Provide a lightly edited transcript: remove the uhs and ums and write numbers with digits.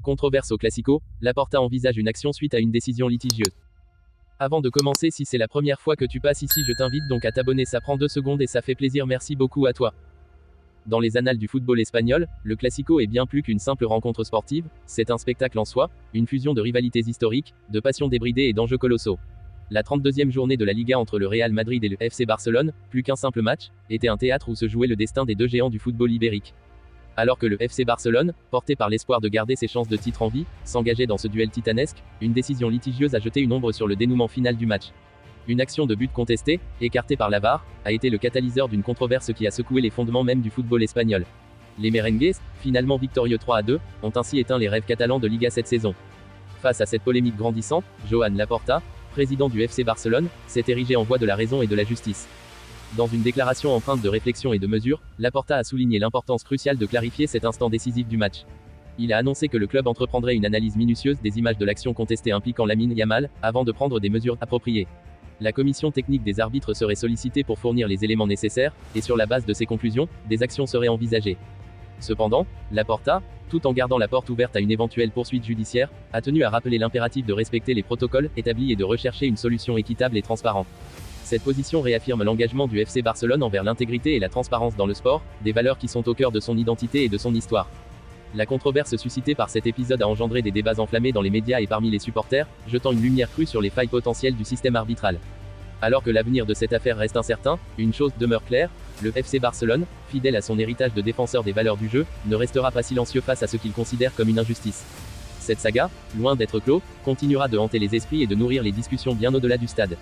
Controverse au Classico, Laporta envisage une action suite à une décision litigieuse. Avant de commencer, si c'est la première fois que tu passes ici, je t'invite donc à t'abonner, ça prend 2 secondes et ça fait plaisir, merci beaucoup à toi. Dans les annales du football espagnol, le Classico est bien plus qu'une simple rencontre sportive, c'est un spectacle en soi, une fusion de rivalités historiques, de passions débridées et d'enjeux colossaux. La 32e journée de la Liga entre le Real Madrid et le FC Barcelone, plus qu'un simple match, était un théâtre où se jouait le destin des deux géants du football ibérique. Alors que le FC Barcelone, porté par l'espoir de garder ses chances de titre en vie, s'engageait dans ce duel titanesque, une décision litigieuse a jeté une ombre sur le dénouement final du match. Une action de but contestée, écartée par la VAR, a été le catalyseur d'une controverse qui a secoué les fondements même du football espagnol. Les merengues, finalement victorieux 3-2, ont ainsi éteint les rêves catalans de Liga cette saison. Face à cette polémique grandissante, Joan Laporta, président du FC Barcelone, s'est érigé en voix de la raison et de la justice. Dans une déclaration empreinte de réflexion et de mesure, Laporta a souligné l'importance cruciale de clarifier cet instant décisif du match. Il a annoncé que le club entreprendrait une analyse minutieuse des images de l'action contestée impliquant Lamine Yamal, avant de prendre des mesures appropriées. La commission technique des arbitres serait sollicitée pour fournir les éléments nécessaires, et sur la base de ces conclusions, des actions seraient envisagées. Cependant, Laporta, tout en gardant la porte ouverte à une éventuelle poursuite judiciaire, a tenu à rappeler l'impératif de respecter les protocoles établis et de rechercher une solution équitable et transparente. Cette position réaffirme l'engagement du FC Barcelone envers l'intégrité et la transparence dans le sport, des valeurs qui sont au cœur de son identité et de son histoire. La controverse suscitée par cet épisode a engendré des débats enflammés dans les médias et parmi les supporters, jetant une lumière crue sur les failles potentielles du système arbitral. Alors que l'avenir de cette affaire reste incertain, une chose demeure claire, le FC Barcelone, fidèle à son héritage de défenseur des valeurs du jeu, ne restera pas silencieux face à ce qu'il considère comme une injustice. Cette saga, loin d'être clos, continuera de hanter les esprits et de nourrir les discussions bien au-delà du stade.